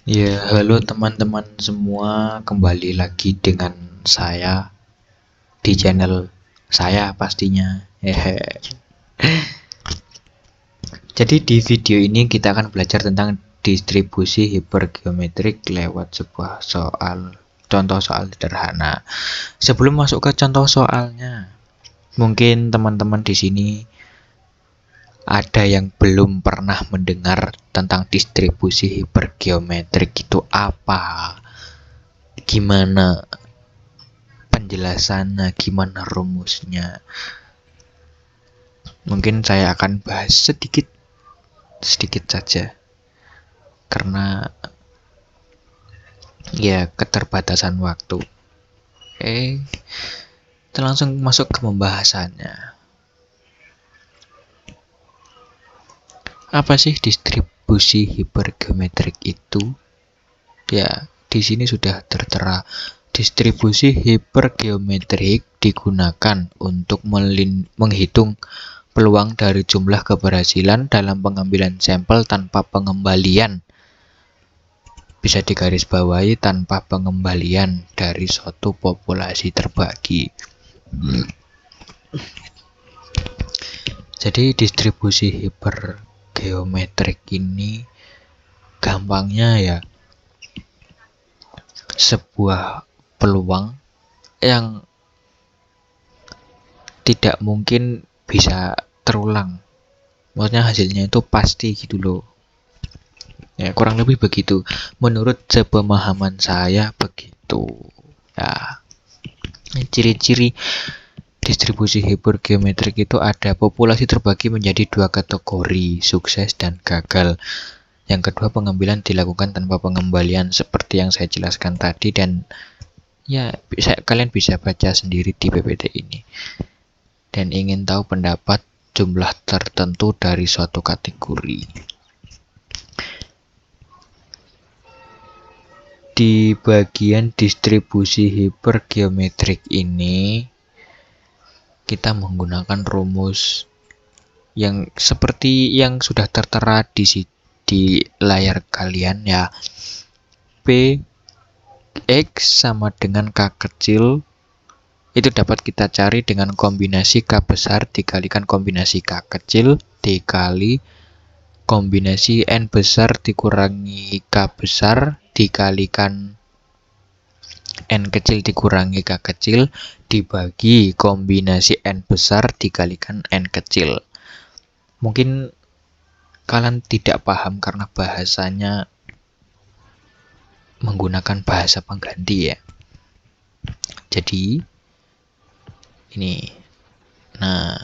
Ya, halo teman-teman semua, kembali lagi dengan saya di channel saya pastinya. Hehe. Jadi di video ini kita akan belajar tentang distribusi hipergeometrik lewat sebuah contoh soal sederhana. Sebelum masuk ke contoh soalnya, mungkin teman-teman di sini ada yang belum pernah mendengar tentang distribusi hipergeometrik itu apa, gimana penjelasannya, gimana rumusnya. Mungkin saya akan bahas sedikit saja karena ya keterbatasan waktu. Kita langsung masuk ke pembahasannya. Apa sih distribusi hipergeometrik itu? Ya, di sini sudah tertera. Distribusi hipergeometrik digunakan untuk menghitung peluang dari jumlah keberhasilan dalam pengambilan sampel tanpa pengembalian. Bisa digarisbawahi tanpa pengembalian dari suatu populasi terbagi. Jadi distribusi hipergeometrik ini gampangnya ya sebuah peluang yang tidak mungkin bisa terulang. Maksudnya hasilnya itu pasti gitu loh. Ya, kurang lebih begitu. Menurut sepemahaman saya begitu. Ya, ciri-ciri distribusi hipergeometrik itu ada populasi terbagi menjadi dua kategori, sukses dan gagal. Yang kedua, pengambilan dilakukan tanpa pengembalian seperti yang saya jelaskan tadi, dan ya kalian bisa baca sendiri di PPT ini. Dan ingin tahu pendapat jumlah tertentu dari suatu kategori. Di bagian distribusi hipergeometrik ini kita menggunakan rumus yang seperti yang sudah tertera di layar kalian ya. P X sama dengan K kecil itu dapat kita cari dengan kombinasi K besar dikalikan kombinasi K kecil dikali kombinasi N besar dikurangi K besar dikalikan N kecil dikurangi K kecil dibagi kombinasi N besar dikalikan N kecil. Mungkin kalian tidak paham karena bahasanya menggunakan bahasa pengganti ya. Jadi ini, nah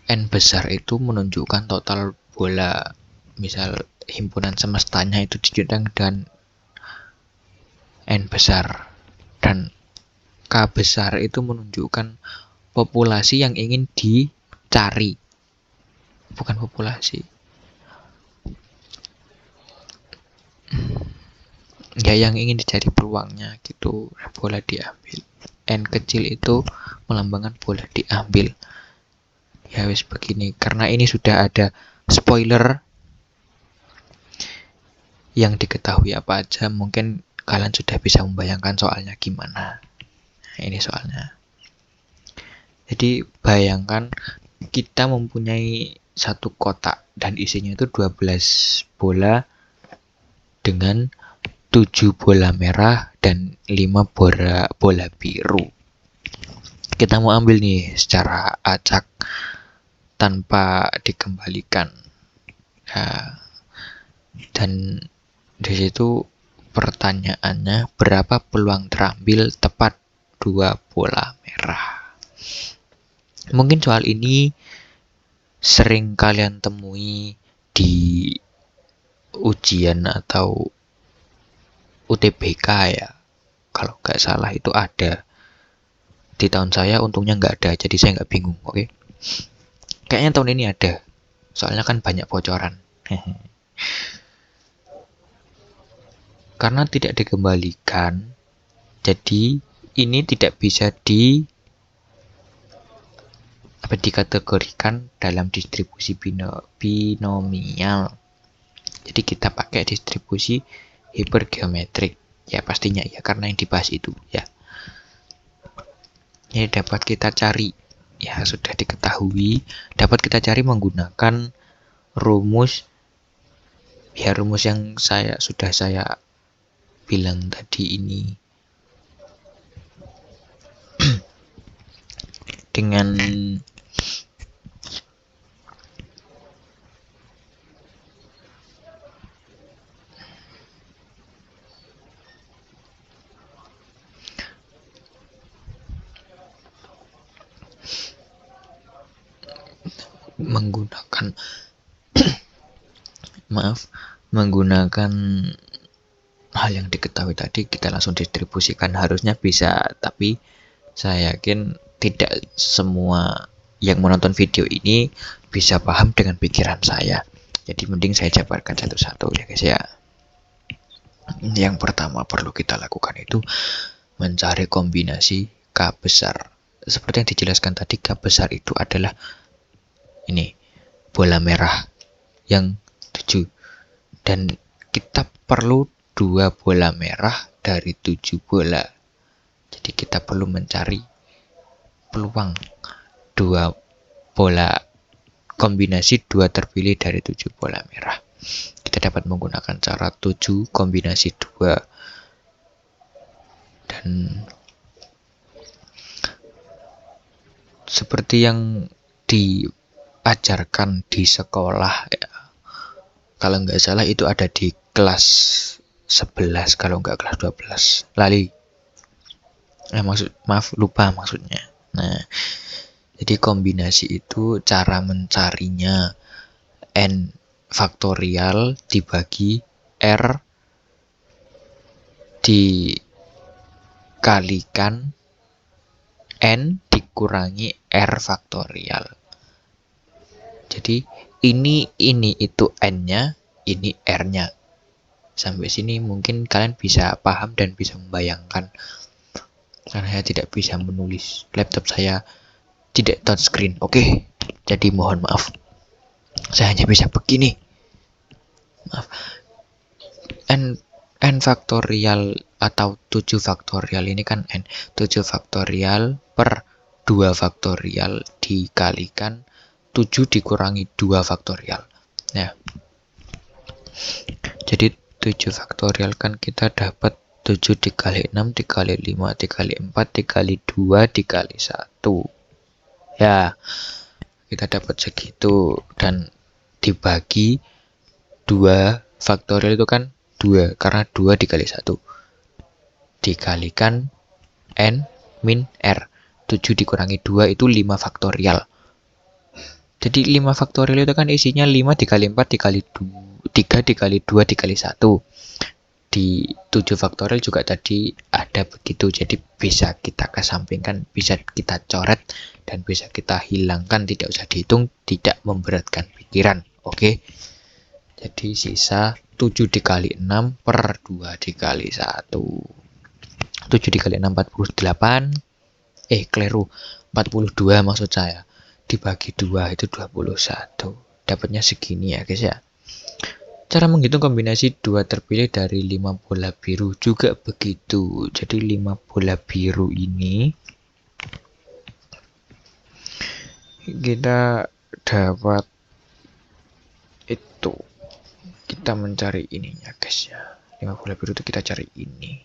N besar itu menunjukkan total bola, misal himpunan semestanya itu ditunjukkan dengan N besar, dan K besar itu menunjukkan populasi yang ingin dicari, bukan populasi ya, yang ingin dicari peluangnya gitu, bola diambil. N kecil itu melambangkan bola diambil. Ya wis begini, karena ini sudah ada spoiler yang diketahui apa aja, mungkin kalian sudah bisa membayangkan soalnya gimana. Nah, ini soalnya. Jadi bayangkan kita mempunyai satu kotak dan isinya itu 12 bola dengan 7 bola merah dan 5 bola biru. Kita mau ambil nih secara acak tanpa dikembalikan. Nah, dan di situ pertanyaannya, berapa peluang terambil tepat 2 bola merah? Mungkin soal ini sering kalian temui di ujian atau UTBK ya, kalau nggak salah itu ada. Di tahun saya untungnya nggak ada, jadi saya nggak bingung. Oke, kayaknya tahun ini ada, soalnya kan banyak bocoran. Karena tidak dikembalikan, jadi ini tidak bisa dikategorikan dalam distribusi binomial. Jadi kita pakai distribusi hipergeometrik. Ya pastinya ya, karena yang dibahas itu ya. Ini dapat kita cari, ya sudah diketahui, dapat kita cari menggunakan rumus, ya rumus yang sudah saya bilang tadi ini. Dengan menggunakan menggunakan hal yang diketahui tadi, kita langsung distribusikan, harusnya bisa, tapi saya yakin tidak semua yang menonton video ini bisa paham dengan pikiran saya. Jadi mending saya jabarkan satu-satu ya guys ya. Yang pertama perlu kita lakukan itu mencari kombinasi K besar. Seperti yang dijelaskan tadi, K besar itu adalah ini bola merah yang 7, dan kita perlu 2 bola merah dari 7 bola. Jadi kita perlu mencari peluang 2 bola, kombinasi 2 terpilih dari 7 bola merah. Kita dapat menggunakan cara 7 kombinasi 2. Dan seperti yang diajarkan di sekolah ya, kalau nggak salah itu ada di kelas 11, kalau nggak kelas 12, lali. Maaf lupa maksudnya. Nah, jadi kombinasi itu cara mencarinya n faktorial dibagi r dikalikan n dikurangi r faktorial. Jadi ini itu n-nya, ini r-nya. Sampai sini mungkin kalian bisa paham dan bisa membayangkan. Karena saya tidak bisa menulis, laptop saya tidak touchscreen. Oke, jadi mohon maaf. Saya hanya bisa begini. Maaf. N faktorial atau 7 faktorial ini kan n. 7 faktorial per 2 faktorial dikalikan 7 dikurangi 2 faktorial. Ya. Jadi 7 faktorial kan kita dapat 7 dikali 6 dikali 5 dikali 4 dikali 2 dikali 1. Ya, kita dapat segitu, dan dibagi 2 faktorial itu kan 2, karena 2 dikali 1 dikalikan n min r. 7 dikurangi 2 itu 5 faktorial. Jadi 5 faktorial itu kan isinya 5 dikali 4 dikali 3 dikali 2 dikali 1. Di 7 faktorial juga tadi ada begitu. Jadi bisa kita kesampingkan, bisa kita coret, dan bisa kita hilangkan, tidak usah dihitung, tidak memberatkan pikiran. Oke. Jadi sisa 7 dikali 6 per 2 dikali 1. 7 dikali 6 48. Keliru. 42 maksud saya. Dibagi 2 itu 21. Dapatnya segini ya guys ya. Cara menghitung kombinasi 2 terpilih dari 5 bola biru juga begitu. Jadi 5 bola biru ini kita dapat itu. Kita mencari ininya guys ya. 5 bola biru itu kita cari ini.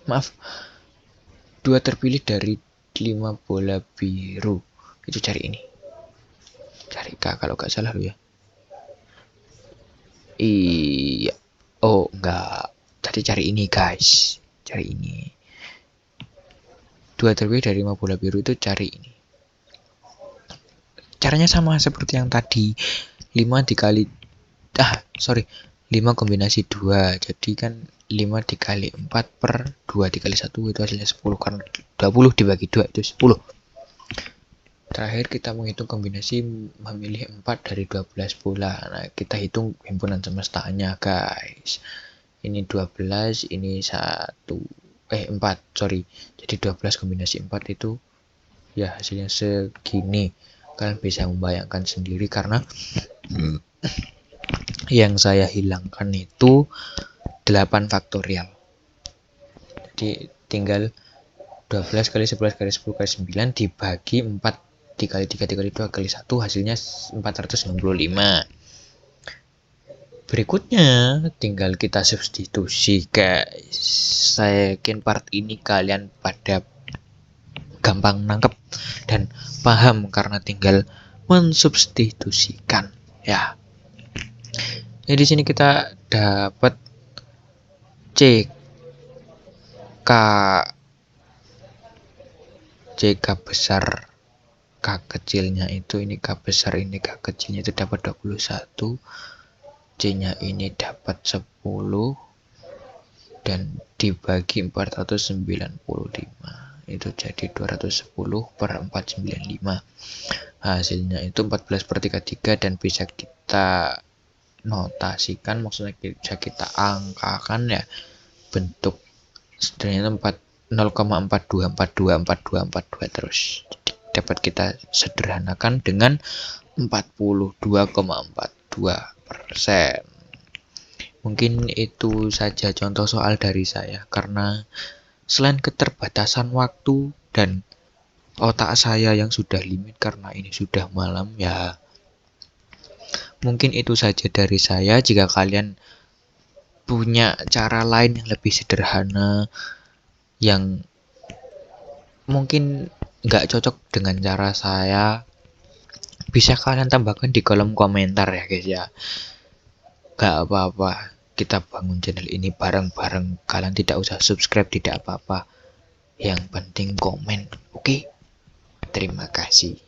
Maaf. 2 terpilih dari 5 bola biru itu cari ini. Cari K kalau nggak salah lu ya. Iya. Oh enggak. Tadi cari ini guys. Cari ini. 2 terpilih dari 5 bola biru itu cari ini. Caranya sama seperti yang tadi. 5 dikali 5 kombinasi 2. Jadi kan 5 dikali 4 per 2 dikali 1 itu hasilnya 10. Karena 20 dibagi 2 itu 10. Terakhir kita menghitung kombinasi memilih 4 dari 12 bola. Nah, kita hitung himpunan semestanya guys. Ini 12, ini 4, sorry. Jadi 12 kombinasi 4 itu ya hasilnya segini. Kalian bisa membayangkan sendiri karena Yang saya hilangkan itu 8 faktorial. Jadi tinggal 12 kali 11 kali 10 kali 9 dibagi 4 dikali 3 dikali 2 kali 1 hasilnya 495. Berikutnya tinggal kita substitusi guys. Saya yakin part ini kalian pada gampang nangkep dan paham karena tinggal mensubstitusikan ya. Jadi di sini kita dapat CK besar, K kecilnya itu ini K besar, ini K kecilnya itu dapat 21, C-nya ini dapat 10 dan dibagi 495 itu jadi 210 per 495. Hasilnya itu 14/33 dan bisa kita notasikan, maksudnya bisa kita angkakan ya, bentuk sebenarnya 0,42424242 terus. Jadi dapat kita sederhanakan dengan 42,42%. Mungkin itu saja contoh soal dari saya, karena selain keterbatasan waktu dan otak saya yang sudah limit karena ini sudah malam ya. Mungkin itu saja dari saya. Jika kalian punya cara lain yang lebih sederhana yang mungkin nggak cocok dengan cara saya, bisa kalian tambahkan di kolom komentar ya guys ya. Gak apa-apa, kita bangun channel ini bareng-bareng. Kalian tidak usah subscribe, tidak apa-apa. Yang penting komen. Oke? Terima kasih.